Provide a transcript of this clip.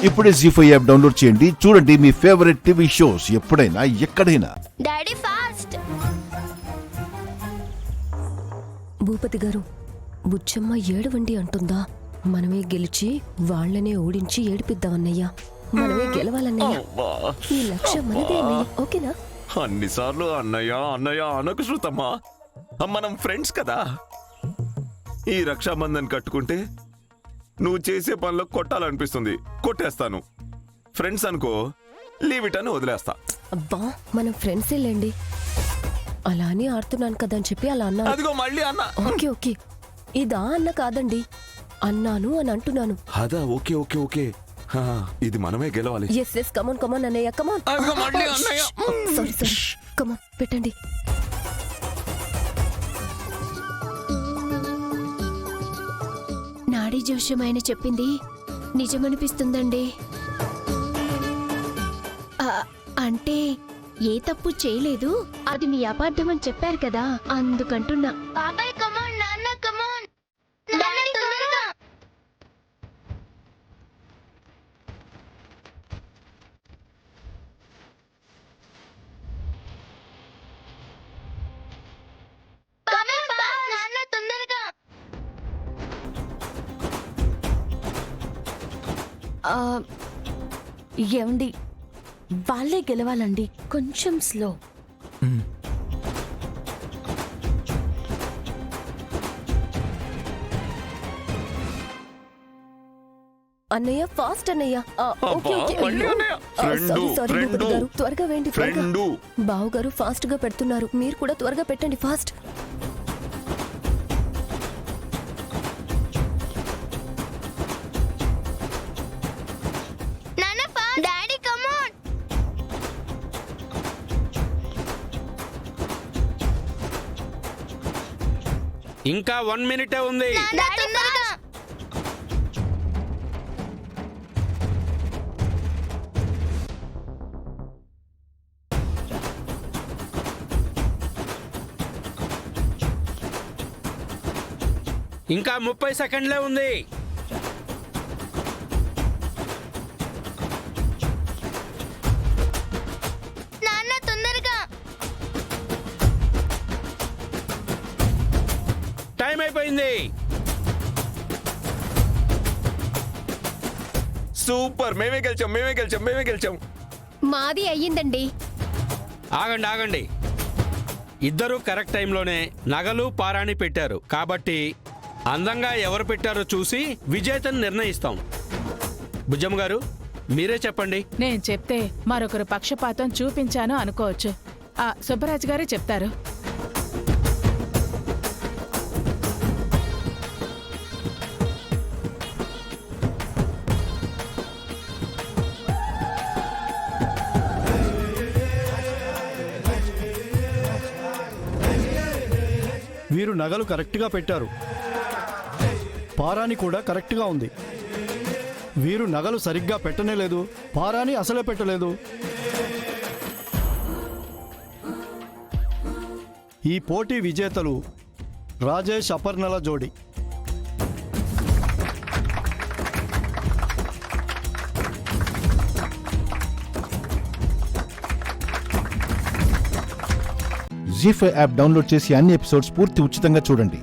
ఇప్పుడే జీ5 app download చేయండి. చూడండి మీ ఫేవరెట్ టీవీ షోస్ ఎప్పుడైనా ఎక్కడైనా. Daddy fast. భూపతి గారు, బుచ్చమ్మ ఏడవండి అంటుందా? మనమే గెలిచి వాళ్లనే ఓడించి ఏడిపిద్దామన్నయ్యా. మనమే గెలవాలన్నయ్య. ఈ లక్ష్యం మనదే అన్నయ్య, ఓకేనా? అన్నిసార్లు అన్నయ్య అన్నయ్య అనకు శృతమ్మా. మనం ఫ్రెండ్స్ కదా. ఈ రక్షాబంధన్ కట్టుకుంటే నువ్వు చేసే పనిలో కొట్టాలనిపిస్తుంది, కొట్టేస్తాను. ఫ్రెండ్స్ అనుకో, లీవ్ ఇట్ అని వదిలేస్తా. అబ్బా, మనం ఫ్రెండ్సే లేండి. అలా అని ఆడుతున్నాను కదా అని చెప్పి అలా అన్నా. అదిగో మళ్ళీ అన్న. ఓకే ఓకే, ఇదా అన్న కాదండి, అన్నాను అని అంటున్నాను. అదా, ఓకే ఓకే ఓకే. ఇది మనమే గెలవాలి. ఎస్ ఎస్, కమాన్ కమాన్ అన్నయ్య, కమాన్. అదిగో మళ్ళీ అన్నయ్య. సారీ సారీ, కమాన్ పెట్టండి. నాడీ జోష్యం ఆయన చెప్పింది నిజమనిపిస్తుందండి. అంటే ఏ తప్పు చేయలేదు, అది మీ అపార్థం అని చెప్పారు కదా, అందుకంటున్నా. బాబాయ్ కమాన్, నాన్న కమాన్, డాడీ తొందరగా. నాన్న తొందరగా. ఏమండి, వాళ్ళే గెలవాలండి, కొంచెం స్లో. అన్నయ్య ఫాస్ట్ అన్నయ్య. Okay okay. మళ్ళీ అన్నయ్య. సారీ సారీ ఫ్రెండు, భూపతి గారు, త్వరగా వేయండి త్వరగా. ఫ్రెండు. బావు గారు ఫాస్ట్ గా పెడుతున్నారు, మీరు కూడా త్వరగా పెట్టండి ఫాస్ట్. డాడీ కమాన్. ఇంకా 1 మినిటే ఉంది. డాడీ తొందరగా. ఇంకా 30 సెకండ్లే ఉంది. నాన్న తొందరగా. టైం అయిపోయింది. సూపర్, మేమే గెలిచాం, మేమే గెలిచాం, మేమే గెలిచాం. మాది అయ్యిందండి. ఆగండి ఆగండి, ఇద్దరు కరెక్ట్ టైంలోనే నగలు పారాణి పెట్టారు కాబట్టి అందంగా ఎవరు పెట్టారో చూసి విజేతను నిర్ణయిస్తాం. బుజ్జమ్మ గారు, మీరే చెప్పండి. నేను చెప్తే మరొకరు పక్షపాతం చూపించాను అనుకోవచ్చు. సుబ్బరాజు గారే చెప్తారు. వీరు నగలు కరెక్ట్గా పెట్టారు, పారాని కూడా కరెక్ట్గా ఉంది. వీరు నగలు సరిగ్గా పెట్టనే లేదు, పారాని అసలే పెట్టలేదు. ఈ పోటీ విజేతలు రాజేష్ అపర్ణల జోడి. జీ5 యాప్ డౌన్లోడ్ చేసి అన్ని ఎపిసోడ్స్ పూర్తి ఉచితంగా చూడండి.